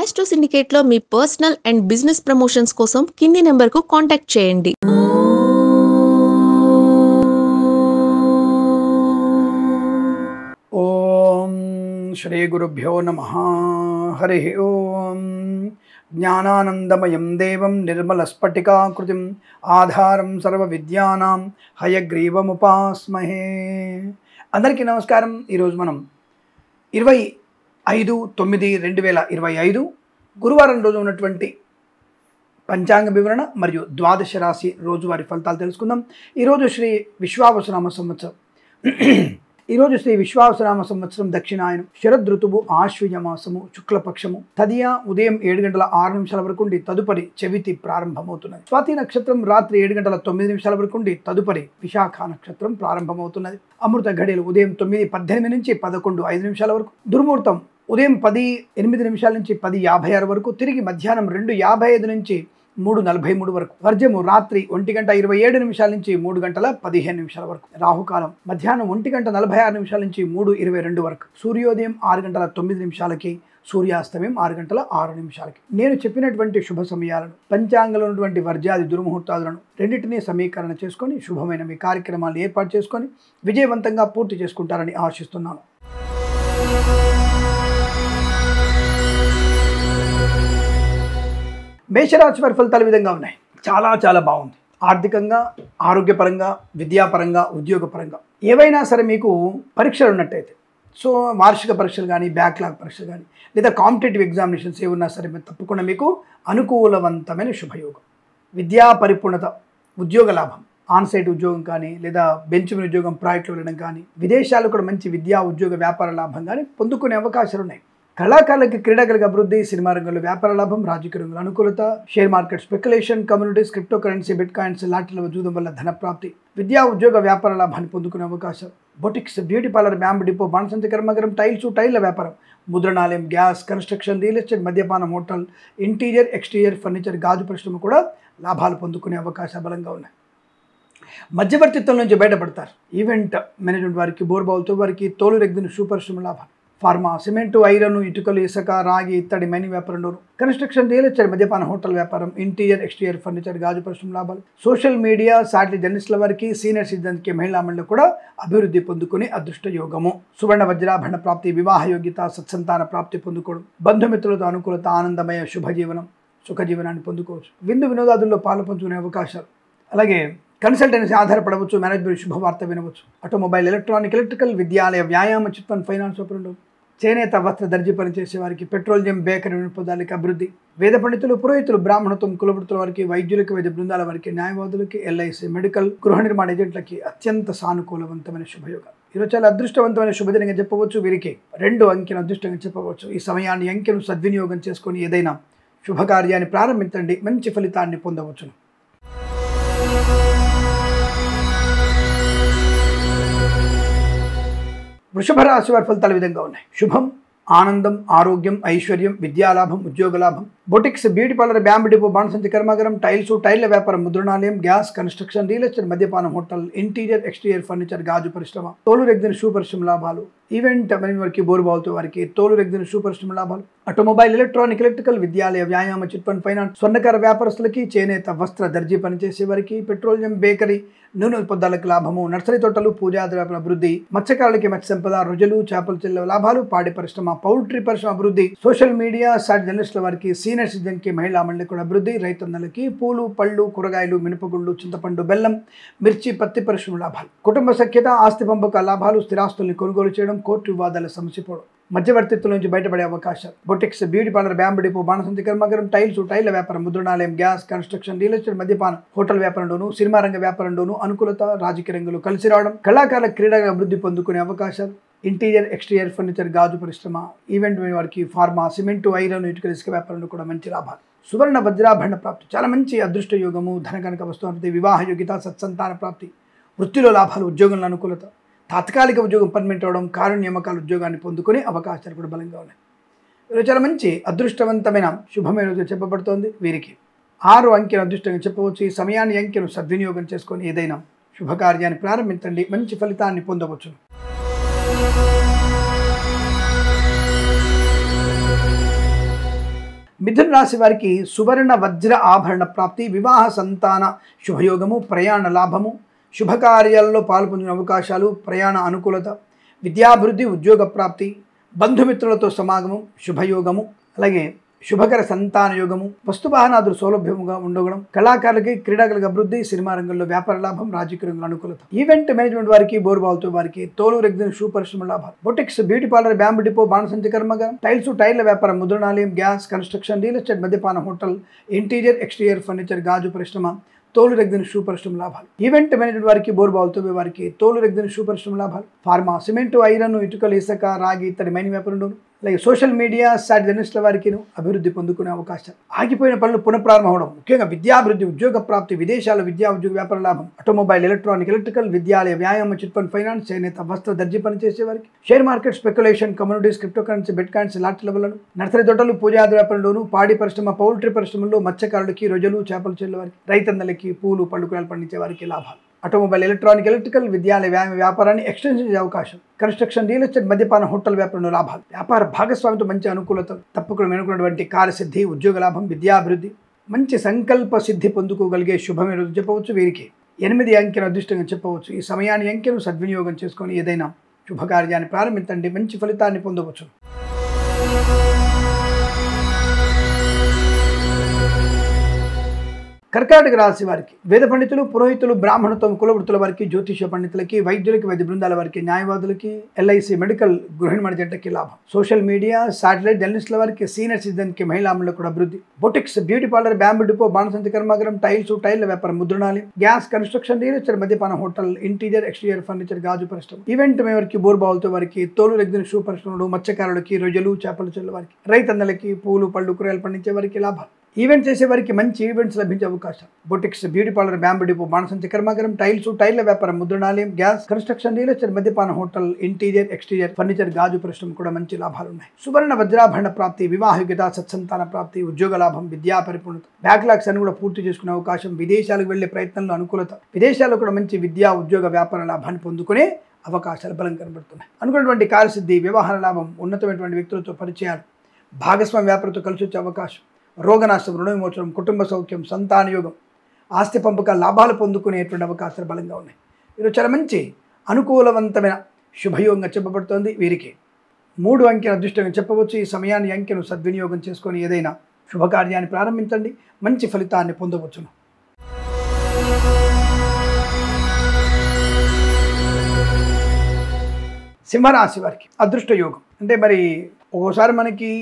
Astro సిండికేట్లో మీ personal and business promotions కోసం కింది నెంబర్కు కాంటాక్ట్ చేయండి. ఓం శ్రీ గురుభ్యో నమః. హరి ఓం. జ్ఞానానందమయం దేవం నిర్మలస్ఫటికాకృతిం ఆధారం సర్వ విద్యానాం హయగ్రీవముపాస్మహే. అందరికీ నమస్కారం. ఈరోజు మనం 25/9/2025 గురువారం రోజు ఉన్నటువంటి పంచాంగ వివరణ మరియు ద్వాదశ రాశి రోజువారి ఫలితాలు తెలుసుకుందాం. ఈరోజు శ్రీ విశ్వావసునామ సంవత్సరం దక్షిణాయనం, శరద్ ఋతువు, ఆశ్వీజ మాసము, శుక్లపక్షము, తదియ ఉదయం 7:06 వరకు ఉండి తదుపరి చవితి ప్రారంభమవుతున్నది. స్వాతి నక్షత్రం రాత్రి 7:09 వరకు ఉండి తదుపరి విశాఖ నక్షత్రం ప్రారంభమవుతున్నది. అమృత ఘడియలు ఉదయం 9:18 నుంచి 11:05 వరకు, దుర్ముహూర్తం ఉదయం 10:08 నుంచి 10:56 వరకు, తిరిగి మధ్యాహ్నం 2:55 నుంచి 3:43 వరకు, వర్జము రాత్రి 1:27 నుంచి 3:15 వరకు, రాహుకాలం మధ్యాహ్నం 1:46 నుంచి 3:22 వరకు, సూర్యోదయం 6:09 సూర్యాస్తమయం 6:06. నేను చెప్పినటువంటి శుభ సమయాలను, పంచాంగంలో ఉన్నటువంటి వర్జాది దుర్ముహూర్తాలను రెండింటినీ సమీకరణ చేసుకొని శుభమైన మీ కార్యక్రమాలను ఏర్పాటు చేసుకొని విజయవంతంగా పూర్తి చేసుకుంటారని ఆశిస్తున్నాను. మేషరాశి వారి ఫలితాలు విధంగా ఉన్నాయి. చాలా బాగుంది. ఆర్థికంగా, ఆరోగ్యపరంగా, విద్యాపరంగా, ఉద్యోగపరంగా ఏవైనా సరే మీకు పరీక్షలు ఉన్నట్టయితే, సో వార్షిక పరీక్షలు కానీ, బ్యాక్లాగ్ పరీక్షలు కానీ, లేదా కాంపిటేటివ్ ఎగ్జామినేషన్స్ ఏమన్నా సరే తప్పకుండా మీకు అనుకూలవంతమైన శుభయోగం. విద్యా పరిపూర్ణత, ఉద్యోగ లాభం, ఆన్సైట్ ఉద్యోగం కానీ, లేదా బెంచ్ మీద ఉద్యోగం ప్రాజెక్టులు వెళ్ళడం కానీ, విదేశాలు కూడా మంచి విద్యా ఉద్యోగ వ్యాపార లాభం కానీ పొందుకునే అవకాశాలు ఉన్నాయి. కళాకారులకి, క్రీడాకారులకు అభివృద్ధి, సినిమా రంగంలో వ్యాపార లాభం, రాజకీయ రంగంలో అనుకూలత, share market speculation, communities, cryptocurrency, bitcoins, లాటరీల జూదం వల్ల ధనప్రాప్తి, విద్యా ఉద్యోగ వ్యాపార లాభాన్ని పొందుకునే అవకాశం. Boutiques, beauty parlour, bamboo depot, బాణసంచి కర్మాగారం, టైల్ల వ్యాపారం, ముద్రణాలయం, గ్యాస్, కన్స్ట్రక్షన్, రియల్ ఎస్టేట్, మద్యపానం, హోటల్, ఇంటీరియర్, ఎక్స్టీరియర్ ఫర్నిచర్, గాజు పరిశ్రమ కూడా లాభాలు పొందుకునే అవకాశాలు బలంగా ఉన్నాయి. మధ్యవర్తిత్వం నుంచి బయటపడతారు. ఈవెంట్ మేనేజ్మెంట్ వారికి, బోర్బావులతో వారికి, తోలు రెగ్గిన షూ పరిశ్రమ లాభాలు, ఫార్మా, సిమెంటు, ఐరన్, ఇటుకలు, ఇసుక, రాగి, ఇత్తడి, మైనింగ్ వ్యాపారంలోను, కన్స్ట్రక్షన్, రియల్ ఎస్టేట్, మద్యపాన, హోటల్ వ్యాపారం, ఇంటీరియర్, ఎక్స్టీరియర్ ఫర్నిచర్, గాజు పరిశ్రమ లాభాలు, సోషల్ మీడియా, సాటిలైట్ జర్నలిస్టుల వారికి, సీనియర్ సిటిజన్స్కి, మహిళా మండలి కూడా అభివృద్ధి పొందుకునే అదృష్ట యోగము. సువర్ణ వజ్రాభరణ ప్రాప్తి, వివాహ యోగ్యత, సత్సంతాన ప్రాప్తి పొందుకోవడం, బంధుమిత్రులతో అనుకూలత, ఆనందమయ శుభజీవనం, సుఖజీవనాన్ని పొందుకోవచ్చు. విందు వినోదాదుల్లో పాలు పంచుకునే అవకాశాలు. అలాగే కన్సల్టెన్సీ ఆధారపడవచ్చు. మేనేజ్మెంట్ శుభవార్త వినవచ్చు. ఆటోమొబైల్, ఎలక్ట్రానిక్, ఎలక్ట్రికల్, విద్యాలయ, వ్యాయామ, చిట్ ఫండ్, ఫైనాన్స్ ఓపెన్, చేనేత, వస్త్ర, దర్జీ పనిచేసే వారికి, పెట్రోలియం, బేకరీ వినోదాలకి అభివృద్ధి, వేద పండితులు, పురోహితులు, బ్రాహ్మణత్వం, కులవృత్తుల వారికి, వైద్యులకి, వైద్య బృందాల వారికి, న్యాయవాదులకి, ఎల్ఐసి, మెడికల్, గృహ నిర్మాణ ఏజెంట్లకి అత్యంత సానుకూలవంతమైన శుభయోగం. ఈరోజు చాలా అదృష్టవంతమైన శుభదినంగా చెప్పవచ్చు. వీరికి 2 అంకెను అదృష్టంగా చెప్పవచ్చు. ఈ సమయాన్ని, అంకెను సద్వినియోగం చేసుకొని ఏదైనా శుభకార్యాన్ని ప్రారంభించండి, మంచి ఫలితాన్ని పొందవచ్చును. వృషభ రాశి వారి ఫలితాలు విధంగా ఉన్నాయి. శుభం, ఆనందం, ఆరోగ్యం, ఐశ్వర్యం, విద్యాలాభం, ఉద్యోగ లాభం, boutiques, beauty parlour, bamboo depot, బాణసంచి కర్మాగారం, టైల్ల వ్యాపారం, ముద్రణాలయం, గ్యాస్, కన్స్ట్రక్షన్, రియల్ ఎస్టేట్, మద్యపానం, హోటల్, ఇంటీరియర్, ఎక్స్టీరియర్ ఫర్నిచర్, గాజు పరిశ్రమ, తోలు రెగ్గిన షూ పరిశ్రమ లాభాలు, ఈవెంట్ మేనేజ్మెంట్ వారికి, బోరుబావులతో వారికి, తోలు రెగ్గిన షూ పరిశ్రమ లాభాలు, ఆటోమొబైల్, ఎలక్ట్రానిక్, ఎలక్ట్రికల్, విద్యాలయ, వ్యాయామ, చిట్ ఫండ్, ఫైనాన్స్, స్వర్ణకార వ్యాపారస్తులకి, చేనేత, వస్త్ర, దర్జీ పనిచేసే వారికి, పెట్రోలియం, బేకరీ, నూనె ఉత్పత్తులకు లాభము, నర్సరీ తోటలు, పూజాది వ్యాపార అభివృద్ధి, మత్స్యకారులకి మత్స్య సంపద, రొజలు, చేపల చెల్లె లాభాలు, పాడి పరిశ్రమ, పౌల్ట్రీ పరిశ్రమ అభివృద్ధి, సోషల్ మీడియా, సాటి జర్నలిస్టుల వారికి, సీనియర్ సిటిజన్కి, మహిళా మండలి కూడా అభివృద్ధి, రైతన్నలకి పూలు, పళ్ళు, కూరగాయలు, మినపగుళ్ళు, చింతపండు, బెల్లం, మిర్చి, పత్తి పరిశ్రమ లాభాలు, కుటుంబ సఖ్యత, ఆస్తి పంపక లాభాలు, స్థిరాస్తుల్ని కొనుగోలు చేయడం, కోర్టు వివాదాల సమస్యపోవడం, మధ్యవర్తిత్వం నుంచి బయటపడే అవకాశాలు, boutiques, beauty parlour, bamboo depot, బాణసంచి కర్మాగారం, టైల్ల వ్యాపారం, ముద్రణాలయం, గ్యాస్, కన్స్ట్రక్షన్, రియల్ ఎస్టేట్, మద్యపానం, హోటల్ వ్యాపారంలోను, సినిమా రంగ వ్యాపారంలోను అనుకూలత, రాజకీయ రంగంలో కలిసి రావడం, కళాకారుల, క్రీడగా అభివృద్ధి పొందుకునే అవకాశాలు, ఇంటీరియర్, ఎక్స్టీరియర్ ఫర్నిచర్, గాజు పరిశ్రమ, ఈవెంట్ వారికి, ఫార్మా, సిమెంటు, ఐరన్, ఇటుకల, ఇసుక వ్యాపారంలో కూడా మంచి లాభాలు. సువర్ణ వజ్రాభరణ ప్రాప్తి, చాలా మంచి అదృష్ట యోగము, ధనకనక వస్తువు, వివాహ యోగ్యత, సత్సంతాన ప్రాప్తి, వృత్తిలో లాభాలు, ఉద్యోగంలో అనుకూలత, తాత్కాలిక ఉద్యోగం పర్మనెంట్ అవడం, కారు నియామకాల ఉద్యోగాన్ని పొందుకునే అవకాశాలు కూడా బలంగా ఉన్నాయి. ఈరోజు చాలా మంచి అదృష్టవంతమైన శుభమైన రోజు చెప్పబడుతోంది. వీరికి 6 అంకెను అదృష్టంగా చెప్పవచ్చు. ఈ సమయాన్ని, అంకెను సద్వినియోగం చేసుకొని ఏదైనా శుభకార్యాన్ని ప్రారంభించండి, మంచి ఫలితాన్ని పొందవచ్చు. మిథున రాశి వారికి సువర్ణ వజ్ర ఆభరణ ప్రాప్తి, వివాహ సంతాన శుభయోగము, ప్రయాణ లాభము, శుభకార్యాలలో పాల్పొందిన అవకాశాలు, ప్రయాణ అనుకూలత, విద్యాభివృద్ధి, ఉద్యోగ ప్రాప్తి, బంధుమిత్రులతో సమాగమం, శుభయోగము, అలాగే శుభకర సంతాన యోగము, వస్తువాహనాదులు సౌలభ్యముగా ఉండగడం, కళాకారులకి క్రీడాకులకు అభివృద్ధి, సినిమా రంగంలో వ్యాపార లాభం, రాజకీయ రంగంలో అనుకూలత, ఈవెంట్ మేనేజ్మెంట్ వారికి, బోర్బాల్తో వారికి, తోలు రెగ్జిన్ షూ పరిశ్రమ లాభాలు, boutiques, beauty parlour, bamboo depot, బాణసంచి కర్మాగారం, టైల్స్ టైర్ల వ్యాపారం, ముద్రణాలయం, గ్యాస్, కన్స్ట్రక్షన్, రియల్ ఎస్టేట్, మద్యపాన హోటల్, ఇంటీరియర్ ఎక్స్టీరియర్ ఫర్నిచర్, గాజు పరిశ్రమ, తోలు రెగ్జిన్ షూ పరిశ్రమ లాభాలు, ఈవెంట్ మేనేజ్మెంట్ వారికి, బోర్బాల్తో వారికి, తోలు రెగ్జిన్ షూ పరిశ్రమ లాభాలు, ఫార్మా, సిమెంటు, ఐరన్, ఇటుకలు, ఇసుక, రాగి ఇత్తడి మైనింగ్ వ్యాపారం, అలాగే సోషల్ మీడియా సాటి జర్నలిస్టుల వారికి అభివృద్ధి పొందుకునే అవకాశం, ఆగిపోయిన పనులు పునఃప్రారంభం అవడం, ముఖ్యంగా విద్యాభివృద్ధి, ఉద్యోగ ప్రాప్తి, విదేశాల విద్యా ఉద్యోగ వ్యాపార లాభం, ఆటోమొబైల్, ఎలక్ట్రానిక్, ఎలక్ట్రికల్, విద్యాలయ, వ్యాయామ, చిట్ ఫండ్ ఫైనాన్స్, చేనేత, వస్త్ర, దర్జీ పనిచేసే వారికి, share market, speculation, communities, cryptocurrency, bitcoins, lottery లెవెల్లను, నర్సరీ తోటలు, పూజాది వ్యాపారంలోను, పాడి పరిశ్రమ, పౌల్ట్రీ పరిశ్రమల్లో, మత్స్యకారులకి, రొయ్యలు, చేపలు చెల్లె వారికి, రైతన్నలకి, పూలు పళ్ళు కూరలు పండించే వారికి లాభాలు, ఆటోమొబైల్, ఎలక్ట్రానిక్, ఎలక్ట్రికల్, విద్యాలయ, వ్యాయామ వ్యాపారాన్ని ఎక్స్టెన్షన్ చేసే అవకాశం, కన్స్ట్రక్షన్, రియల్ ఎస్టేట్, మద్యపాన హోటల్ వ్యాపారంలో లాభాలు, వ్యాపార భాగస్వామితో మంచి అనుకూలత, తప్పకుండా మెనుకున్నటువంటి కార్యసిద్ధి, ఉద్యోగ లాభం, విద్యాభివృద్ధి, మంచి సంకల్ప సిద్ధి పొందుకోగలిగే శుభమైన రోజు చెప్పవచ్చు. వీరికి 8 అంకెను అదృష్టంగా చెప్పవచ్చు. ఈ సమయాన్ని అంకెను సద్వినియోగం చేసుకొని ఏదైనా శుభకార్యాన్ని ప్రారంభించండి, మంచి ఫలితాన్ని పొందవచ్చు. కర్కాటక రాశి వారికి వేద పండితులు, పురోహితులు, బ్రాహ్మణత్వం, కులవృత్తుల వారికి, జ్యోతిష పండితులకి, వైద్యులకి, వైద్య బృందాల వారికి, న్యాయవాదులకి, ఎల్ఐసి, మెడికల్, గృహిణి జంటకి లాభం, సోషల్ మీడియా, శాటిలైట్ జర్నలిస్టుల వారికి, సీనియర్ సిటిజన్కి, మహిళామణులకు కూడా అభివృద్ధి, boutiques, beauty parlour, bamboo depot, బాణసంచి కర్మాగారం, టైల్స్ టైర్ల వ్యాపారం, ముద్రణాలయం, గ్యాస్, కన్స్ట్రక్షన్, రియల్ ఎస్టేట్, మద్యపాన హోటల్, ఇంటీరియర్ ఎక్స్టీరియర్ ఫర్నిచర్, గాజు పరిశ్రమ, ఈవెంట్ మేవర్కి, బోర్బావులతో వారికి, తోలు రెగ్జిన్ షూ పరిశ్రమలు, మత్స్యకారులకి, రొయ్యలు, చేపలు చెల్ల వారికి, రైతన్నలకి, పూలు పళ్ళు కూరగాయలు పండించే వారికి లాభాలు, ఈవెంట్ చేసే వారికి మంచి ఈవెంట్స్ లభించే అవకాశం, boutiques, beauty parlour, bamboo depot, బాణసంచి కర్మాగారం, టైల్స్ టైర్ల వ్యాపారం, ముద్రణాలయం, గ్యాస్, కన్స్ట్రక్షన్, రియల్ ఎస్టేట్, మద్యపాన హోటల్, ఇంటీరియర్ ఎక్స్టీరియర్ ఫర్నిచర్, గాజు పరిశ్రమ కూడా మంచి లాభాలు ఉన్నాయి. సువర్ణ వజ్రాభరణ ప్రాప్తి, వివాహయోగ్యత, సత్సంతాన ప్రాప్తి, ఉద్యోగ లాభం, విద్యా పరిపూర్ణత, బ్యాక్లాగ్స్ అని కూడా పూర్తి చేసుకునే అవకాశం, విదేశాలకు వెళ్లే ప్రయత్నంలో అనుకూలత, విదేశాల్లో కూడా మంచి విద్యా ఉద్యోగ వ్యాపార లాభాన్ని పొందుకునే అవకాశాలు బలం కనబడుతున్నాయి. అనుకున్నటువంటి కార్యసిద్ధి, వ్యవహార లాభం, ఉన్నతమైనటువంటి వ్యక్తులతో పరిచయాలు, భాగస్వామి వ్యాపారంతో కలిసి వచ్చే అవకాశం, రోగనాశం, రుణ విమోచనం, కుటుంబ సౌఖ్యం, సంతానయోగం, ఆస్తి పంపక లాభాలు పొందుకునేటువంటి అవకాశాలు బలంగా ఉన్నాయి. ఈరోజు చాలా మంచి అనుకూలవంతమైన శుభయోగంగా చెప్పబడుతోంది. వీరికి 3 అంకెను అదృష్టంగా చెప్పవచ్చు. ఈ సమయాన్ని అంకెను సద్వినియోగం చేసుకొని ఏదైనా శుభకార్యాన్ని ప్రారంభించండి, మంచి ఫలితాన్ని పొందవచ్చును. సింహరాశి వారికి అదృష్ట యోగం అంటే మరి ఒక్కోసారి మనకి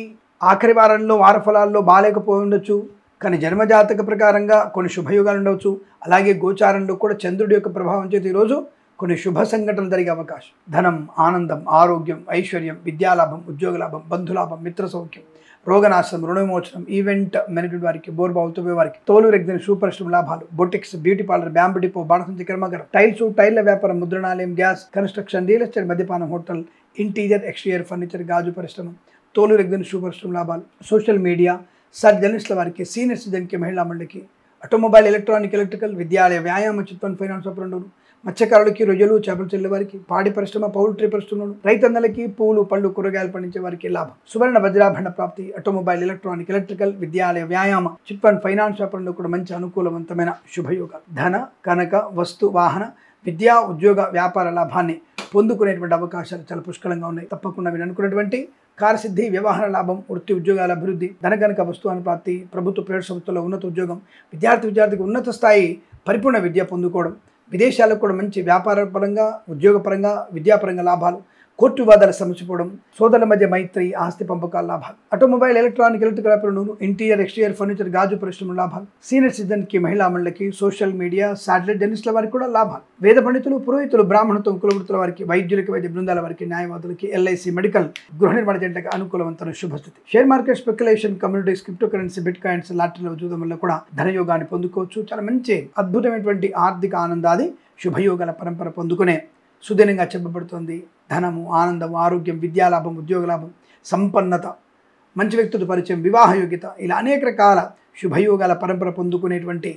ఆఖరి వారంలో వార ఫలాల్లో బాగాలేకపోయి ఉండొచ్చు, కానీ జన్మజాతక ప్రకారంగా కొన్ని శుభయోగాలు ఉండవచ్చు. అలాగే గోచారంలో కూడా చంద్రుడి యొక్క ప్రభావం చేతి ఈరోజు కొన్ని శుభ సంఘటనలు జరిగే అవకాశం, ధనం, ఆనందం, ఆరోగ్యం, ఐశ్వర్యం, విద్యాలాభం, ఉద్యోగ లాభం, బంధులాభం, మిత్ర సౌఖ్యం, రోగనాశం, రుణ విమోచనం, ఈవెంట్ మేనేజ్మెంట్ వారికి, బోర్బావులతో వారికి, తోలు రెగ్జిన్ షూ పరిశ్రమ లాభాలు, boutiques, beauty parlour, bamboo depot, బాణసంచి కర్మాగారం, టైల్స్ టైర్ల వ్యాపారం, ముద్రణాలయం, గ్యాస్, కన్స్ట్రక్షన్, రియల్ ఎస్టేట్, మద్యపానం హోటల్, ఇంటీరియర్ ఎక్స్టీరియర్ ఫర్నిచర్, గాజు పరిశ్రమ, తోలు రెగ్జిన్ షూ పరిశ్రమ లాభాలు, సోషల్ మీడియా, సర్ జర్నలిస్టుల వారికి, సీనియర్ సిటిజన్కి, మహిళా మండలికి, ఆటోమొబైల్, ఎలక్ట్రానిక్, ఎలక్ట్రికల్, విద్యాలయ, వ్యాయామ, చిట్ ఫండ్ ఫైనాన్స్ వ్యాపారంలోను, మత్స్యకారులకి, రొయ్యలు, చేపలు చెల్లె వారికి, పాడి పరిశ్రమ, పౌల్ట్రీ పరిశ్రమలు, రైతన్నలకి, పూలు పళ్ళు కూరగాయలు పండించే వారికి లాభం, సువర్ణ వజ్రాభరణ ప్రాప్తి, ఆటోమొబైల్, ఎలక్ట్రానిక్, ఎలక్ట్రికల్, విద్యాలయ, వ్యాయామ, చిట్ ఫండ్ ఫైనాన్స్ వ్యాపారంలో కూడా మంచి అనుకూలవంతమైన శుభయోగాలు, ధన, కనక, వస్తు, వాహన, విద్యా ఉద్యోగ వ్యాపార లాభాన్ని పొందుకునేటువంటి అవకాశాలు చాలా పుష్కలంగా ఉన్నాయి. తప్పకుండా మీరు అనుకున్నటువంటి కార్యసిద్ధి, వ్యవహార లాభం, వృత్తి ఉద్యోగాల అభివృద్ధి, ధనకనక వస్తువుల ప్రాప్తి, ప్రభుత్వ ప్రైవేట్ సంస్థల్లో ఉన్నత ఉద్యోగం, విద్యార్థికి ఉన్నత స్థాయి పరిపూర్ణ విద్య పొందుకోవడం, విదేశాలకు కూడా మంచి వ్యాపార పరంగా, ఉద్యోగపరంగా, విద్యాపరంగా లాభాలు, కోర్టు వివాదాలు సమసిపోవడం, సోదరుల మధ్య మైత్రి, ఆస్తి పంపకాల లాభాలు, ఆటోమొబైల్, ఎలక్ట్రానిక్, ఎలక్ట్రికల్ వ్యాపారంలోను, ఇంటీరియర్ ఎక్స్టీరియర్ ఫర్నిచర్, గాజు పరిశ్రమ లాభాలు, సీనియర్ సిటిజన్కి, మహిళా మండలికి, సోషల్ మీడియా, శాటిలైట్ జర్నలిస్టుల వారికి కూడా లాభాలు, వేద పండితులు, పురోహితులు, బ్రాహ్మణత్వం, కులవృత్తుల వారికి, వైద్యులకి, వైద్య బృందాల వారికి, న్యాయవాదులకి, ఎల్ఐసి, మెడికల్, గృహ నిర్మాణ జంటకి అనుకూలవంతమైన శుభస్థితి, share market, speculation, communities, cryptocurrency, bitcoins, లాటరీలో చూడడం వల్ల కూడా ధనయోగాన్ని పొందుకోవచ్చు. చాలా మంచి అద్భుతమైనటువంటి ఆర్థిక ఆనందాది శుభయోగాల పరంపర పొందుకునే సుదీనంగా చెప్పబడుతుంది. ధనము, ఆనందం, ఆరోగ్యం, విద్యాలాభం, ఉద్యోగ లాభం, సంపన్నత, మంచి వ్యక్తులతో పరిచయం, వివాహ యోగ్యత, ఇలా అనేక రకాల శుభయోగాల పరంపర పొందుకునేటువంటి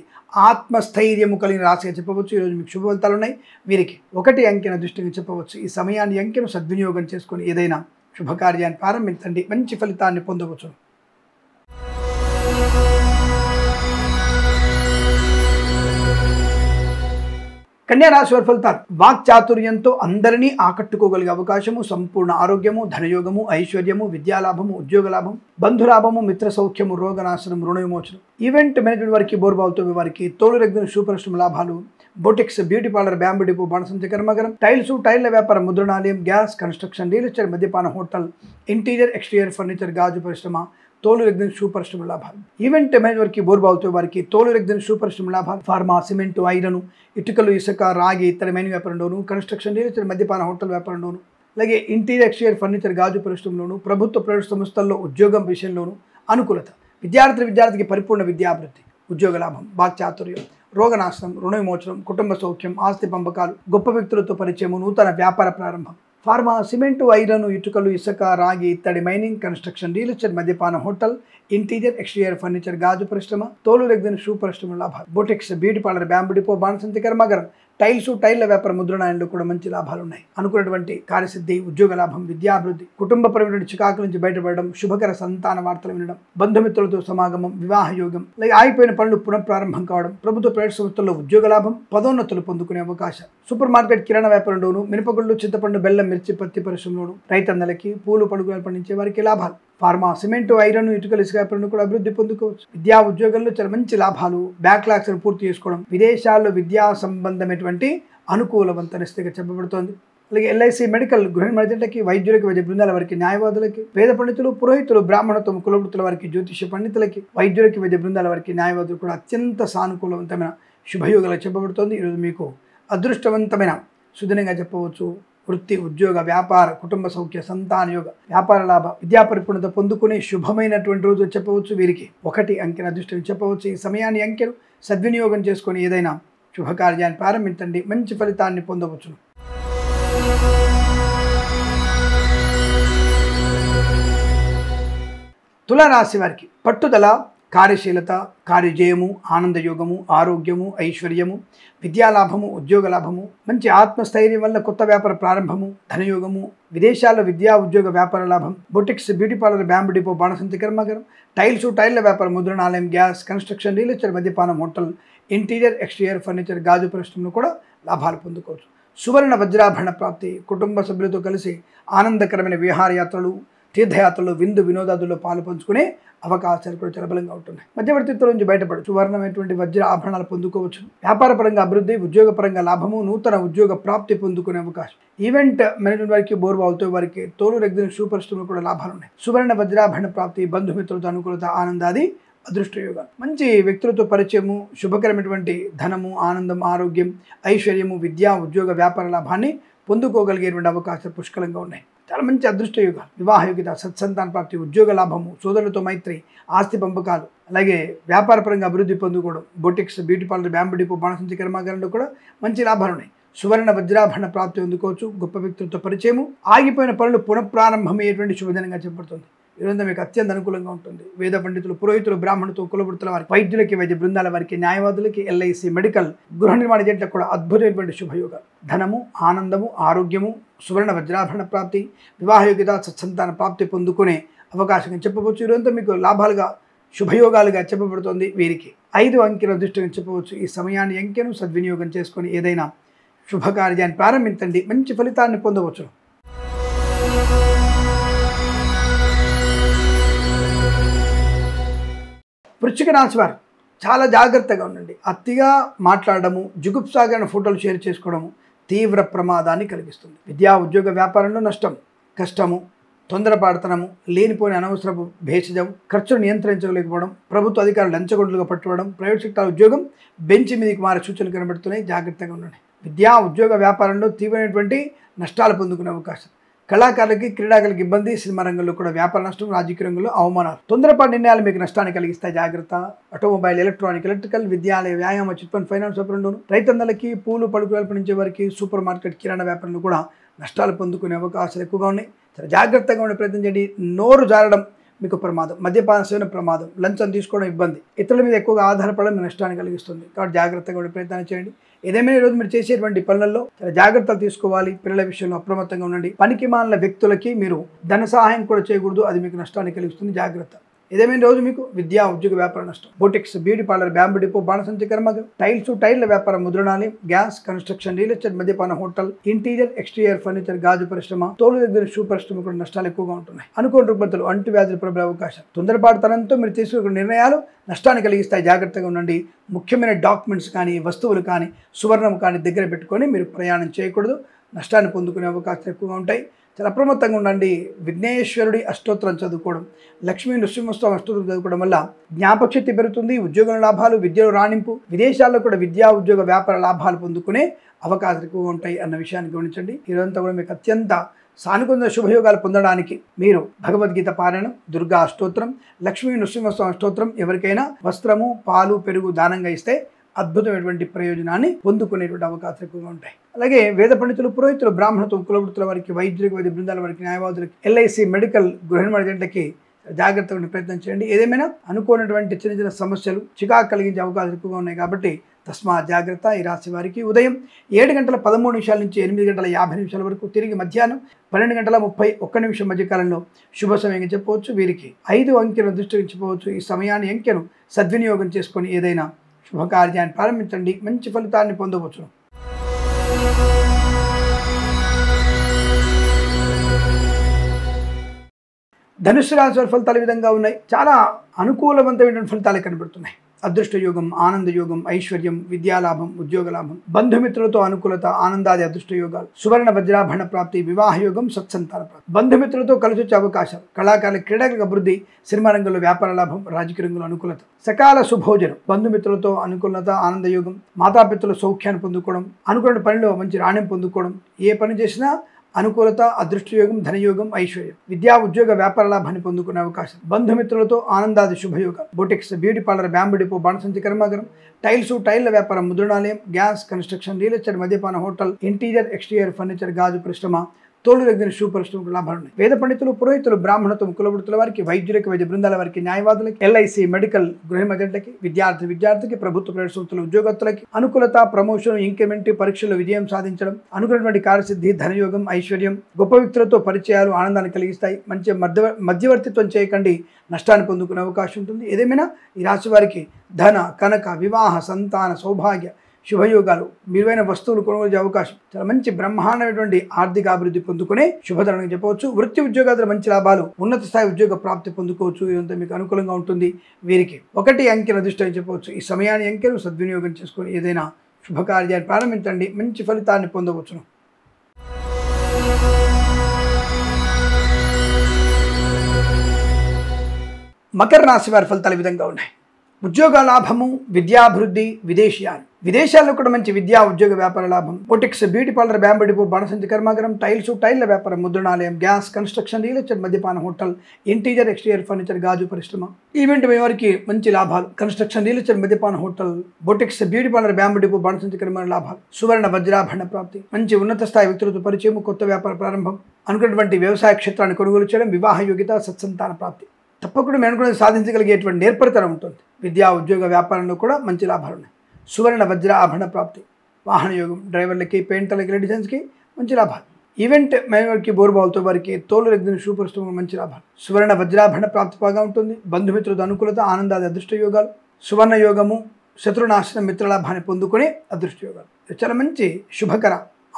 ఆత్మస్థైర్యము కలిగిన రాశిగా చెప్పవచ్చు. ఈరోజు మీకు శుభ ఫలితాలు ఉన్నాయి. వీరికి 1 అంకెను దృష్టిగా చెప్పవచ్చు. ఈ సమయాన్ని అంకెను సద్వినియోగం చేసుకొని ఏదైనా శుభకార్యాన్ని ప్రారంభించండి, మంచి ఫలితాన్ని పొందవచ్చు. కన్యా రాశి వారి ఫలితాలు. వాక్చాతుర్యంతో అందరినీ ఆకట్టుకోగలిగే అవకాశము, సంపూర్ణ ఆరోగ్యము, ధనయోగము, ఐశ్వర్యము, విద్యాలాభము, ఉద్యోగ లాభం, బంధులాభము, మిత్ర సౌఖ్యము, రోగనాశనం, రుణ విమోచనం. ఈవెంట్ మేనేజ్మెంట్ వారికి, బోర్బావుతో వారికి, తోలు రెగ్గిన శుభ్రష్టం లాభాలు, boutiques, beauty parlour, bamboo depot, బాణసంచ కర్మాగారం, టైల్స్, టైల్ల వ్యాపారం, ముద్రణాలయం, గ్యాస్, కన్స్ట్రక్షన్, రియల్ ఎస్టేట్, మద్యపాన, హోటల్, ఇంటీరియర్, ఎక్స్టీరియర్ ఫర్నిచర్, గాజు పరిశ్రమ, తోలు రెగ్గిన సూపరిశ్రమ లాభాలు. ఈవెంట్ మేనేజ్ వారికి, బోర్బావుతో వారికి, తోలు రెగ్గిన సూపరిశ్రమ లాభాలు, ఫార్మా, సిమెంటు, ఐరన్, ఇటుకలు, ఇసుక, రాగి, ఇతర మైనింగ్ వ్యాపారంలోను, కన్స్ట్రక్షన్, రియల్ ఎస్టేట్, మద్యపాన, హోటల్ వ్యాపారంలోను, అలాగే ఇంటీరియర్, ఎక్స్టీరియర్ ఫర్నిచర్, గాజు పరిశ్రమలోను, ప్రభుత్వ ప్రైవేట్ సంస్థల్లో ఉద్యోగం విషయంలోను అనుకూలత. విద్యార్థికి పరిపూర్ణ విద్యాభివృద్ధి, ఉద్యోగ లాభం, వాక్చాతుర్యం, రోగనాశనం, రుణ విమోచనం, కుటుంబ సౌఖ్యం, ఆస్తి పంపకాలు, గొప్ప వ్యక్తులతో పరిచయము, నూతన వ్యాపార ప్రారంభం. ఫార్మా, సిమెంటు, ఐరన్, ఇటుకలు, ఇసుక, రాగి, ఇత్తడి, మైనింగ్, కన్స్ట్రక్షన్, రియల్ ఎస్టేట్, మద్యపాన, హోటల్, ఇంటీరియర్, ఎక్స్టీరియర్ ఫర్నిచర్, గాజు పరిశ్రమ, తోలు రెగ్గిన షూ పరిశ్రమ లాభాలు, boutiques, beauty parlour, bamboo depot, బాణసంచ కర్మాగారం, టైల్స్, టైల్ల వ్యాపార, ముద్రణాయంలో కూడా మంచి లాభాలు ఉన్నాయి. అనుకున్నటువంటి కార్యసిద్ధి, ఉద్యోగ లాభం, విద్యాభివృద్ధి, కుటుంబపరమైన చికాకుల నుంచి బయటపడడం, శుభకర సంతాన వార్తలు వినడం, బంధుమిత్రులతో సమాగమం, వివాహ యోగం, అలాగే ఆగిపోయిన పనులు పునఃప్రారంభం కావడం, ప్రభుత్వ ప్రైవేట్ సంస్థల్లో ఉద్యోగ లాభం, పదోన్నతులు పొందుకునే అవకాశం. సూపర్ మార్కెట్, కిరాణా వ్యాపారంలోను, మినపగుళ్ళు, చింతపండు, బెల్లం, మిర్చి, పత్తి పరిశ్రమలోను, రైతన్నలకి, పూలు పడుగులు పండించే వారికి లాభాలు. ఫార్మా, సిమెంటు, ఐరన్, ఇటుకలు, ఇసుక వ్యాపారంలో కూడా అభివృద్ధి పొందుకోవచ్చు. విద్యా ఉద్యోగంలో చాలా మంచి లాభాలు, బ్యాక్లాగ్స్ పూర్తి చేసుకోవడం, విదేశాల్లో విద్యా సంబంధమైనటువంటి అనుకూలవంతమైన స్థితిగా చెప్పబడుతోంది. అలాగే ఎల్ఐసి, మెడికల్, గృహ మధ్యకి, వైద్యులకి, వైద్య బృందాల వారికి, న్యాయవాదులకి, వేద పండితులు, పురోహితులు, బ్రాహ్మణత్వం, కులవృత్తుల వారికి, జ్యోతిష పండితులకి, వైద్యులకి, వైద్య బృందాల వారికి, న్యాయవాదులు కూడా అత్యంత సానుకూలవంతమైన శుభయోగాలు చెప్పబడుతోంది. ఈరోజు మీకు అదృష్టవంతమైన సుదినంగా చెప్పవచ్చు. వృత్తి, ఉద్యోగ, వ్యాపార, కుటుంబ సౌఖ్య, సంతాన యోగ, వ్యాపార లాభ, విద్యా పరిపూర్ణత పొందుకునే శుభమైనటువంటి రోజు చెప్పవచ్చు. వీరికి 1 అంకెన అదృష్టం చెప్పవచ్చు. ఈ సమయాన్ని, అంకెను సద్వినియోగం చేసుకొని ఏదైనా శుభకార్యాన్ని ప్రారంభించండి, మంచి ఫలితాన్ని పొందవచ్చును. తులారాశి వారికి పట్టుదల, కార్యశీలత, కార్యజయము, ఆనందయోగము, ఆరోగ్యము, ఐశ్వర్యము, విద్యాలాభము, ఉద్యోగ లాభము, మంచి ఆత్మస్థైర్యం వల్ల కొత్త వ్యాపార ప్రారంభము, ధనయోగము, విదేశాల్లో విద్యా ఉద్యోగ వ్యాపార లాభం, boutiques, beauty parlour, bamboo depot, బాణసంచ కర్మాగారం, టైల్స్, టైల్ల వ్యాపారం, ముద్రణాలయం, గ్యాస్, కన్స్ట్రక్షన్, రియల్ ఎస్టేట్, మద్యపానం, హోటల్, ఇంటీరియర్, ఎక్స్టీరియర్ ఫర్నిచర్, గాజు పరిశ్రమను కూడా లాభాలు పొందుకోవచ్చు. సువర్ణ వజ్రాభరణ ప్రాప్తి, కుటుంబ సభ్యులతో కలిసి ఆనందకరమైన విహారయాత్రలు, తీర్థయాత్రలు, విందు వినోదాదుల్లో పాలు పంచుకునే అవకాశాలు కూడా చాలా బలంగా ఉంటున్నాయి. మధ్యవర్తిత్వం నుంచి బయటపడి సువర్ణమైనటువంటి వజ్ర ఆభరణాలు పొందుకోవచ్చు. వ్యాపార పరంగా అభివృద్ధి, ఉద్యోగ పరంగా లాభము, నూతన ఉద్యోగ ప్రాప్తి పొందుకునే అవకాశం. ఈవెంట్ మేనేజ్మెంట్ వారికి, బోర్బావుతో వారికి, తోలు రెగ్గిన సూపరిశ్రమలు కూడా లాభాలు ఉన్నాయి. సువర్ణ వజ్రాభరణ ప్రాప్తి, బంధుమిత్రులతో అనుకూలత, ఆనందాది అదృష్ట యోగాలు, మంచి వ్యక్తులతో పరిచయము, శుభకరమైనటువంటి ధనము, ఆనందం, ఆరోగ్యం, ఐశ్వర్యము, విద్యా ఉద్యోగ వ్యాపార లాభాన్ని పొందుకోగలిగేటువంటి అవకాశాలు పుష్కలంగా ఉన్నాయి. చాలా మంచి అదృష్ట యోగాలు, వివాహ యోగ్యత, సత్సంతాన ప్రాప్తి, ఉద్యోగ లాభము, సోదరులతో మైత్రి, ఆస్తి పంపకాలు, అలాగే వ్యాపారపరంగా అభివృద్ధి పొందుకోవడం, boutiques, beauty parlour, bamboo depot, బాణసంచ కర్మాగారంలో కూడా మంచి లాభాలు ఉన్నాయి. సువర్ణ వజ్రాభరణ ప్రాప్తి పొందుకోవచ్చు. గొప్ప వ్యక్తులతో పరిచయము, ఆగిపోయిన పనులు పునఃప్రారంభమయ్యేటువంటి శుభదినంగా చెప్పబడుతుంది. ఈరోజు మీకు అత్యంత అనుకూలంగా ఉంటుంది. వేద పండితులు, పురోహితులు, బ్రాహ్మణులతో, కులవృత్తుల వారికి, వైద్యులకి, వైద్య బృందాల వారికి, న్యాయవాదులకి, ఎల్ఐసి, మెడికల్, గృహ నిర్మాణ జట్లకు కూడా అద్భుతమైనటువంటి శుభయోగాలు, ధనము, ఆనందము, ఆరోగ్యము, సువర్ణ వజ్రాభరణ ప్రాప్తి, వివాహయోగ్యత, సత్సంతాన ప్రాప్తి పొందుకునే అవకాశంగా చెప్పవచ్చు. ఈరోజు మీకు లాభాలుగా, శుభయోగాలుగా చెప్పబడుతుంది. వీరికి 5 అంకెల అదృష్టంగా చెప్పవచ్చు. ఈ సమయాన్ని, అంకెను సద్వినియోగం చేసుకొని ఏదైనా శుభకార్యాన్ని ప్రారంభించండి, మంచి ఫలితాన్ని పొందవచ్చు. వృశ్చిక రాశి వారు చాలా జాగ్రత్తగా ఉండండి. అతిగా మాట్లాడడము, జుగుప్సాగరణ ఫోటోలు షేర్ చేసుకోవడము తీవ్ర ప్రమాదాన్ని కలిగిస్తుంది. విద్యా ఉద్యోగ వ్యాపారంలో నష్టం, కష్టము, తొందరపాటుతనము, లేనిపోయిన అనవసరపు భేషజం, ఖర్చును నియంత్రించలేకపోవడం, ప్రభుత్వ అధికారులు లంచగొండలుగా పట్టుకోవడం, ప్రైవేట్ సెక్టార్ ఉద్యోగం బెంచ్ మీదకి మారే సూచనలు కనబడుతున్నాయి. జాగ్రత్తగా ఉండండి. విద్యా ఉద్యోగ వ్యాపారంలో తీవ్రమైనటువంటి నష్టాలు పొందుకునే అవకాశం. కళాకారులకి, క్రీడాకారులకు ఇబ్బంది, సినిమా రంగంలో కూడా వ్యాపార నష్టం, రాజకీయ రంగంలో అవమానాలు. తొందరపాటు నిర్ణయాలు మీకు నష్టాన్ని కలిగిస్తాయి. జాగ్రత్త. ఆటోమొబైల్, ఎలక్ట్రానిక్, ఎలక్ట్రికల్, విద్యాలయ, వ్యాయామ, చిట్ ఫండ్, ఫైనాన్స్ వ్యాపారంలోను, రైతన్నలకి, పూలు పడుకులు పండించే వారికి, సూపర్ మార్కెట్, కిరాణా వ్యాపారంలో కూడా నష్టాలు పొందుకునే అవకాశాలు ఎక్కువగా ఉన్నాయి. చాలా జాగ్రత్తగా ఉండే ప్రయత్నం చేయండి. నోరు జారడం మీకు ప్రమాదం, మద్యపాన సేవన ప్రమాదం, లంచం తీసుకోవడం ఇబ్బంది, ఇతరుల మీద ఎక్కువగా ఆధారపడడం మీ నష్టాన్ని కలిగిస్తుంది. కాబట్టి జాగ్రత్తగా ఉండే ప్రయత్నం చేయండి. ఏదేమైనా ఈరోజు మీరు చేసేటువంటి పనులలో చాలా జాగ్రత్తలు తీసుకోవాలి. పిల్లల విషయంలో అప్రమత్తంగా ఉండండి. పనికి మాలిన వ్యక్తులకి మీరు ధన సహాయం కూడా చేయకూడదు, అది మీకు నష్టాన్ని కలిగిస్తుంది. జాగ్రత్త. ఏదేమైనా రోజు మీకు విద్యా ఉద్యోగ వ్యాపార నష్టం. Boutiques, beauty parlour, bamboo depot, బాణసంచి కర్మాగారం, టైల్స్, టైర్ల వ్యాపారం, ముద్రణాలయం, గ్యాస్, కన్స్ట్రక్షన్, రియల్ ఎస్టేట్, మద్యపాన హోటల్, ఇంటీరియర్, ఎక్స్టీరియర్ ఫర్నిచర్, గాజు పరిశ్రమ, తోలు దగ్గర షూ పరిశ్రమ కూడా నష్టాలు ఎక్కువగా ఉంటున్నాయి. అనుకోని రుగ్మతలు, అంటువ్యాధులు ప్రబలే అవకాశం. తొందరపాటుతనంతో మీరు తీసుకున్న నిర్ణయాలు నష్టాన్ని కలిగిస్తాయి. జాగ్రత్తగా ఉండండి. ముఖ్యమైన డాక్యుమెంట్స్ కానీ, వస్తువులు కానీ, సువర్ణం కానీ దగ్గర పెట్టుకొని మీరు ప్రయాణం చేయకూడదు. నష్టాన్ని పొందుకునే అవకాశాలు ఎక్కువగా ఉంటాయి. చాలా అప్రమత్తంగా ఉండండి. విఘ్నేశ్వరుడి అష్టోత్తరం చదువుకోవడం, లక్ష్మీ నృసింహస్వామి అష్టోత్తరం చదువుకోవడం వల్ల జ్ఞాపకశక్తి పెరుగుతుంది. ఉద్యోగం లాభాలు, విద్యలో రాణింపు, విదేశాల్లో కూడా విద్యా ఉద్యోగ వ్యాపార లాభాలు పొందుకునే అవకాశాలు ఎక్కువగా ఉంటాయి అన్న విషయాన్ని గమనించండి. ఈరోజంతా కూడా మీకు అత్యంత సానుకూల శుభయోగాలు పొందడానికి మీరు భగవద్గీత పారాయణం, దుర్గా అష్టోత్తరం, లక్ష్మీ నృసింహస్వామి అష్టోత్తరం, ఎవరికైనా వస్త్రము, పాలు, పెరుగు దానంగా ఇస్తే అద్భుతమైనటువంటి ప్రయోజనాన్ని పొందుకునేటువంటి అవకాశాలు ఎక్కువగా ఉంటాయి. అలాగే వేద పండితులు, పురోహితులు, బ్రాహ్మణత్వం, కులవృత్తుల వారికి, వైద్యులకు, వైద్య బృందాల వారికి, న్యాయవాదులకి, ఎల్ఐసి, మెడికల్, గృహిణి జాగ్రత్తగా ఉండే ప్రయత్నం చేయండి. ఏదేమైనా అనుకోనటువంటి చిన్న చిన్న సమస్యలు చికాకు కలిగించే అవకాశాలు ఎక్కువగా ఉన్నాయి కాబట్టి తస్మా జాగ్రత్త. ఈ రాశి వారికి ఉదయం 7:13 నుంచి 8:50 వరకు, తిరిగి మధ్యాహ్నం 12:31 మధ్య కాలంలో శుభ సమయంగా చెప్పవచ్చు. వీరికి 5 అంకెను దృష్టికి చెప్పవచ్చు. ఈ సమయాన్ని అంకెను సద్వినియోగం చేసుకొని ఏదైనా శుభకార్యాన్ని ప్రారంభించండి. మంచి ఫలితాన్ని పొందవచ్చు. ధనుస్సు రాశి వారి ఫలితాలు ఈ విధంగా ఉన్నాయి. చాలా అనుకూలవంతమైన ఫలితాలు కనబడుతున్నాయి. అదృష్ట యోగం, ఆనంద యోగం, ఐశ్వర్యం, విద్యాలాభం, ఉద్యోగ లాభం, బంధుమిత్రులతో అనుకూలత, ఆనందాది అదృష్ట యోగాలు, సువర్ణ వజ్రాభరణ ప్రాప్తి, వివాహ యోగం, సత్సంతాన ప్రాప్తి, బంధుమిత్రులతో కలిసి వచ్చే అవకాశాలు, కళాకారుల క్రీడలకు అభివృద్ధి, సినిమా రంగంలో వ్యాపార లాభం, రాజకీయ రంగంలో అనుకూలత, సకాల శుభోజనం, బంధుమిత్రులతో అనుకూలత, ఆనంద యోగం, మాతాపితృల సౌఖ్యాన్ని పొందుకోవడం, అనుకున్న పనిలో మంచి రాణ్యం పొందుకోవడం, ఏ పని చేసినా అనుకూలత, అదృష్టయోగం, ధనయోగం, ఐశ్వర్యం, విద్యా ఉద్యోగ వ్యాపార లాభాన్ని పొందుకునే అవకాశం, బంధుమిత్రులతో ఆనందాది శుభయోగం, boutiques, beauty parlour, bamboo depot, బాణసంచి కర్మాగారం, టైల్స్, టైర్ల వ్యాపారం, ముద్రణాలయం, గ్యాస్, కన్స్ట్రక్షన్, రియల్ ఎస్టేట్, మద్యపాన హోటల్, ఇంటీరియర్, ఎక్స్టీరియర్ ఫర్నిచర్, గాజు పరిశ్రమ, తోలు దగ్గర షూ పరిశ్రమకు లాభాలు ఉన్నాయి. వేద పండితులు, పురోహితులు, బ్రాహ్మణత్వం, కులవృత్తుల వారికి, వైద్యులకి, వైద్య బృందాల వారికి, న్యాయవాదులకి, ఎల్ఐసి, మెడికల్, గృహిణి, విద్యార్థికి, ప్రభుత్వ ప్రైవేట్ సంస్థల ఉద్యోగస్తులకి అనుకూలత, ప్రమోషన్, ఇంక్రిమెంట్, పరీక్షల్లో విజయం సాధించడం, అనుకున్నటువంటి కార్యసిద్ధి, ధనయోగం, ఐశ్వర్యం, గొప్ప వ్యక్తులతో పరిచయాలు ఆనందాన్ని కలిగిస్తాయి. మంచి మధ్యవర్తిత్వం చేయకండి, నష్టాన్ని పొందుకునే అవకాశం ఉంటుంది. ఏదేమైనా ఈ రాశి వారికి ధన, కనక, వివాహ, సంతాన, సౌభాగ్య, శుభయోగాలు, విలువైన వస్తువులు కొనుగోలు అవకాశం, చాలా మంచి బ్రహ్మాండమైనటువంటి ఆర్థిక అభివృద్ధి పొందుకునే శుభతరుణం చెప్పవచ్చు. వృత్తి ఉద్యోగాల మంచి లాభాలు, ఉన్నత స్థాయి ఉద్యోగ ప్రాప్తి పొందుకోవచ్చు. ఇదంతా మీకు అనుకూలంగా ఉంటుంది. వీరికి 1 అంకెను అదృష్టం చెప్పవచ్చు. ఈ సమయాన్ని అంకెను సద్వినియోగం చేసుకొని ఏదైనా శుభకార్యాన్ని ప్రారంభించండి. మంచి ఫలితాన్ని పొందవచ్చును. మకర రాశి వారి ఫలితాలు ఈ విధంగా ఉన్నాయి. ఉద్యోగ లాభము, విద్యాభివృద్ధి, విదేశీయాలు, విదేశాల్లో కూడా మంచి విద్యా ఉద్యోగ వ్యాపార లాభం, boutiques, beauty parlour, bamboo depot, బాణసంచి కర్మాగారం, టైల్స్, టైర్ల వ్యాపారం, ముద్రణాలయం, గ్యాస్, కన్స్ట్రక్షన్, రియల్ ఎస్టేట్, మద్యపాన హోటల్, ఇంటీరియర్, ఎక్స్టీరియర్ ఫర్నిచర్, గాజు పరిశ్రమ, ఈవెంట్ వారికి మంచి లాభాలు, కన్స్ట్రక్షన్, రియల్ ఎస్టేట్, మద్యపాన hotel, boutiques, beauty parlour, bamboo depot, బాణసంచి కర్మాగారం లాభాలు, సువర్ణ వజ్రాభరణ ప్రాప్తి, మంచి ఉన్నత స్థాయి వ్యక్తులతో పరిచయం, కొత్త వ్యాపార ప్రారంభం, అనుకున్నటువంటి వ్యవసాయ క్షేత్రాన్ని కొనుగోలు చేయడం, వివాహ యోగ్యత, సత్సంతాన ప్రాప్తి, తప్పకుండా మేము అనుకున్నది సాధించగలిగేటువంటి నేర్పరితనం ఉంటుంది. విద్యా ఉద్యోగ వ్యాపారంలో కూడా మంచి లాభాలు ఉన్నాయి. సువర్ణ వజ్ర ఆభరణ ప్రాప్తి, వాహన యోగం, డ్రైవర్లకి, పెయింటర్లకి, ఎలక్ట్రీషియన్స్కి మంచి లాభాలు, ఈవెంట్ మేనేజర్కి, బోర్బాల్తో వారికి, తోలు రెగ్గిన షూ పరిశ్రమ మంచి లాభాలు, సువర్ణ వజ్రాభరణ ప్రాప్తి బాగా ఉంటుంది. బంధుమిత్రులతో అనుకూలత, ఆనందాది అదృష్ట యోగాలు, సువర్ణ యోగము, శత్రునాశనం, మిత్రలాభాన్ని పొందుకునే అదృష్ట యోగాలు, చాలా మంచి శుభకర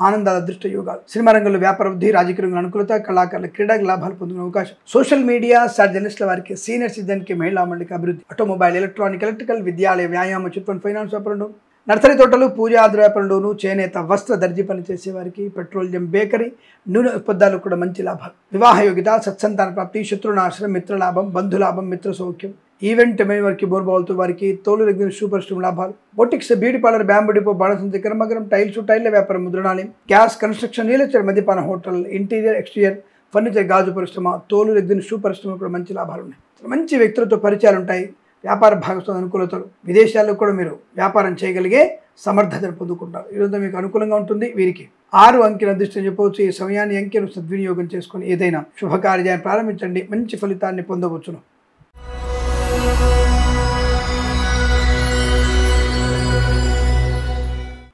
ఆనంద అదృష్ట యోగాలు, సినిమా రంగంలో వ్యాపార వృద్ధి, రాజకీయ రంగంలో అనుకూలత, కళాకారుల క్రీడకు లాభాలు పొందుకునే అవకాశం, సోషల్ మీడియా స్టార్ జర్నలిస్టుల వారికి, సీనియర్ సిటిజన్కి, మహిళా మండలికి అభివృద్ధి, ఆటోమొబైల్, ఎలక్ట్రానిక్, ఎలక్ట్రికల్, విద్యాలయ, వ్యాయామ, చిట్ ఫండ్, ఫైనాన్స్ వ్యాపారంలో, నర్సరీ తోటలు, పూజాది వ్యాపారంలోను, చేనేత, వస్త్ర, దర్జీ పని చేసే వారికి, పెట్రోలియం, బేకరీ, నూనె ఉత్పత్తులు కూడా మంచి లాభాలు, వివాహ యోగ్యత, సత్సంతాన ప్రాప్తి, శత్రునాశనం, మిత్రలాభం, బంధులాభం, మిత్ర సౌఖ్యం, ఈవెంట్ మేనేజర్కి, బోర్బాల్తో వారికి, తోలు రెగ్గిన షూ పరిశ్రమ లాభాలు, boutiques, beauty parlour, bamboo depot, బాణసంచి కర్మాగారం, టైల్స్, టైర్ల వ్యాపారం, ముద్రణాలయం, గ్యాస్, కన్స్ట్రక్షన్, రియల్ ఎస్టేట్, మద్యపాన హోటల్, ఇంటీరియర్, ఎక్స్టీరియర్ ఫర్నిచర్, గాజు పరిశ్రమ, తోలు రెగ్గిన షూ పరిశ్రమ కూడా మంచి లాభాలు ఉన్నాయి. మంచి వ్యక్తులతో పరిచయాలు ఉంటాయి. వ్యాపార భాగస్వామి అనుకూలతలు, విదేశాల్లో కూడా మీరు వ్యాపారం చేయగలిగే సమర్థతను పొందుకుంటారు. ఈరోజు మీకు అనుకూలంగా ఉంటుంది. వీరికి 6 అంకెల అదృష్టం చెప్పవచ్చు. ఈ సమయాన్ని అంకెను సద్వినియోగం చేసుకొని ఏదైనా శుభకార్యాన్ని ప్రారంభించండి. మంచి ఫలితాన్ని పొందవచ్చును.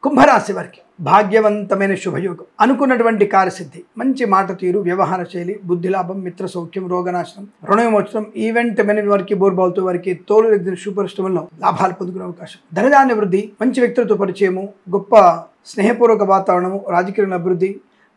కుంభరాశి మీనరాశి వారికి భాగ్యవంతమైన శుభయోగం, అనుకున్నటువంటి కార్యసిద్ధి, మంచి మాట తీరు, వ్యవహార శైలి, బుద్ధి లాభం, మిత్ర సౌఖ్యం, రోగనాశనం, రుణ విమోచనం, ఈవెంట్ మేనేజ్ వారికి, బోర్బాల్తో వారికి, తోలు వ్యక్తుల శుభరిష్టంలో లాభాలు పొందుకునే అవకాశం, ధనధాన్య వృద్ధి, మంచి వ్యక్తులతో పరిచయము, గొప్ప స్నేహపూర్వక వాతావరణము, రాజకీయ అభివృద్ధి,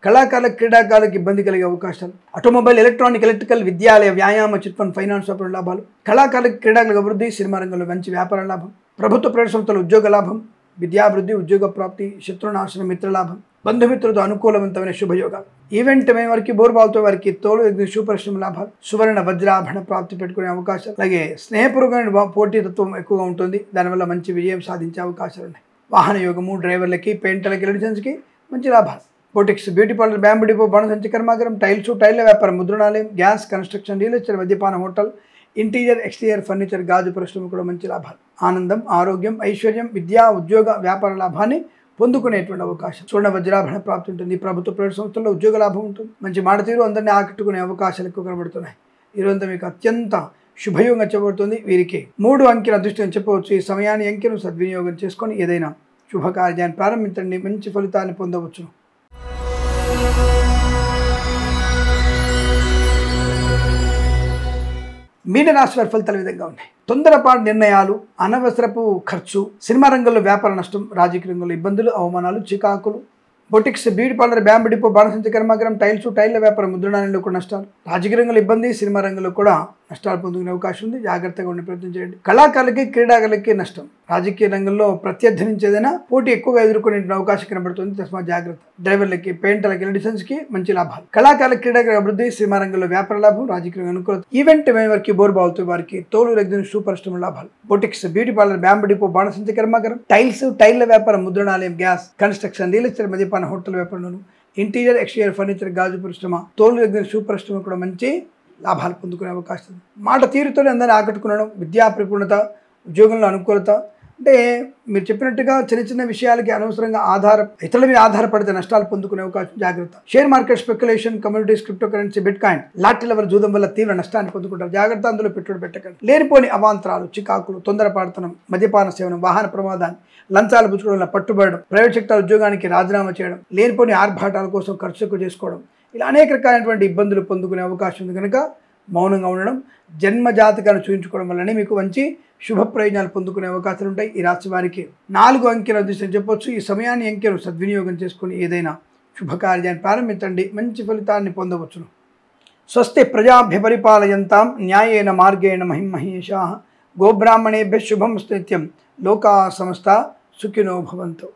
కళాకారులకు క్రీడాకారులకు ఇబ్బంది కలిగే అవకాశాలు, ఆటోమొబైల్, ఎలక్ట్రానిక్, ఎలక్ట్రికల్, విద్యాలయ, వ్యాయామ, చిట్ ఫండ్, ఫైనాన్స్ వ్యాపార లాభాలు, కళాకారులకు క్రీడాకారులకు అభివృద్ధి, సినిమా రంగంలో మంచి వ్యాపార లాభం, ప్రభుత్వ ప్రైవేట్ సంస్థల ఉద్యోగ లాభం, విద్యాభివృద్ధి, ఉద్యోగ ప్రాప్తి, శత్రునాశనం, మిత్రలాభం, బంధుమిత్రులతో అనుకూలవంతమైన శుభయోగాలు, ఈవెంట్ మే వారికి, బోర్బాల్తో వారికి, తోలు శుభపరిశ్రమ లాభాలు, సువర్ణ వజ్రాభరణ ప్రాప్తి పెట్టుకునే అవకాశాలు, అలాగే స్నేహపూర్వకమైన పోటీతత్వం ఎక్కువగా ఉంటుంది, దానివల్ల మంచి విజయం సాధించే అవకాశాలు ఉన్నాయి. వాహన యోగము, డ్రైవర్లకి, పెయింటర్లకి, ఎలక్ట్రీషియన్స్కి మంచి లాభాలు. Boutiques, beauty parlour, bamboo depot, బాణసంచి కర్మాగారం, టైల్స్, టైల్ల వ్యాపారం, ముద్రణాలయం, గ్యాస్, కన్స్ట్రక్షన్, రియల్ ఎస్టేట్, మద్యపాన హోటల్, ఇంటీరియర్, ఎక్స్టీరియర్ ఫర్నిచర్, గాజు పరిశ్రమ కూడా మంచి లాభాలు. ఆనందం, ఆరోగ్యం, ఐశ్వర్యం, విద్యా, ఉద్యోగ, వ్యాపార లాభాన్ని పొందుకునేటువంటి అవకాశం, చూడ వజ్రాభరణ ప్రాప్తి ఉంటుంది. ప్రభుత్వ ప్రైవేట్ సంస్థల్లో ఉద్యోగ లాభం ఉంటుంది. మంచి మాట తీరు, అందరినీ ఆకట్టుకునే అవకాశాలు ఎక్కువ కనబడుతున్నాయి. ఈరోజు మీకు అత్యంత శుభయోగం చెప్పబడుతుంది. వీరికి 3 అంకెల అదృష్టం చెప్పవచ్చు. ఈ సమయాన్ని అంకెను సద్వినియోగం చేసుకొని ఏదైనా శుభకార్యాన్ని ప్రారంభించండి, మంచి ఫలితాన్ని పొందవచ్చు. మీనరాశి వారి ఫలితాలు విధంగా ఉన్నాయి. తొందరపాటు నిర్ణయాలు, అనవసరపు ఖర్చు, సినిమా రంగంలో వ్యాపార నష్టం, రాజకీయ రంగంలో ఇబ్బందులు, అవమానాలు, చికాకులు, boutiques, beauty parlour, bamboo depot, బాణసంచి కర్మాగారం, టైల్స్, టైల్ల వ్యాపారం, ముద్రణాలయంలో కూడా నష్టాలు, రాజకీయ రంగంలో ఇబ్బంది, సినిమా రంగంలో కూడా నష్టాలు పొందుకునే అవకాశం ఉంది. జాగ్రత్తగా ఉండే ప్రయత్నం చేయండి. కళాకారులకి, క్రీడాకారులకి నష్టం, రాజకీయ రంగంలో ప్రత్యర్థి నుంచి ఏదైనా పోటీ ఎక్కువగా ఎదుర్కొనే అవకాశం కనబడుతుంది. తస్మా జాగ్రత్త. డ్రైవర్లకి, పెయింటర్లకి, ఎలక్ట్రీషియన్స్కి మంచి లాభాలు, కళాకారుల, క్రీడాకారుల అభివృద్ధి, సినిమా రంగంలో వ్యాపార లాభం, రాజకీయ అనుకూలత, ఈవెంట్ మే వారికి, బోర్బాల్తో వారికి, తోలు రెగ్జిన్ సూపరిశ్రమ లాభాలు, boutiques, beauty parlour, bamboo depot, బాణసంచి కర్మాగారం, టైల్స్, టైల్ల వ్యాపారం, ముద్రణాలయం, గ్యాస్, కన్స్ట్రక్షన్, రియల్ ఎస్టేట్, మద్యపాన హోటల్ వ్యాపారం, ఇంటీరియర్, ఎక్స్టీరియర్ ఫర్నిచర్, గాజు పరిశ్రమ, తోలు రెగ్జిన్ సూపరిశ్రమ కూడా మంచి లాభాలు పొందుకునే అవకాశం ఉంది. మాట తీరుతోనే అందరినీ ఆకట్టుకునడం, విద్యా పరిపూర్ణత, ఉద్యోగంలో అనుకూలత. అంటే మీరు చెప్పినట్టుగా చిన్న చిన్న విషయాలకి అనవసరంగా ఇతరుల మీద ఆధారపడితే నష్టాలు పొందుకునే అవకాశం. జాగ్రత్త. Share market, speculation, communities, cryptocurrency, bit coin, lottery level జూదం వల్ల తీవ్ర నష్టాన్ని పొందుకుంటారు. జాగ్రత్త. అందులో పెట్టుబడి పెట్టకండి. లేనిపోని అవాంతరాలు, చికాకులు, తొందరపాటుతనం, మద్యపాన సేవనం, వాహన ప్రమాదాన్ని, లంచాలు పుచ్చుకోవడం వల్ల పట్టుబడడం, ప్రైవేట్ సెక్టర్ ఉద్యోగానికి రాజీనామా చేయడం, లేనిపోని ఆర్భాటాల కోసం ఖర్చు ఎక్కువ చేసుకోవడం, ఇలా అనేక రకాలైనటువంటి ఇబ్బందులు పొందుకునే అవకాశం ఉంది. కనుక మౌనంగా ఉండడం, జన్మ జాతకాన్ని చూపించుకోవడం వల్లనే మీకు మంచి శుభ ప్రయోజనాలు పొందుకునే అవకాశాలు ఉంటాయి. ఈ రాశి వారికి 4 అంకెల అదృష్టం చెప్పొచ్చు. ఈ సమయాన్ని అంకెను సద్వినియోగం చేసుకుని ఏదైనా శుభకార్యాన్ని ప్రారంభించండి, మంచి ఫలితాన్ని పొందవచ్చును. స్వస్తి ప్రజాభ్య పరిపాలయంతాం న్యాయేన మార్గేణ మహిమహేషాః గోబ్రాహ్మణేభ్యః శుభం నిత్యం లోకా సమస్తా సుఖినో భవంతు.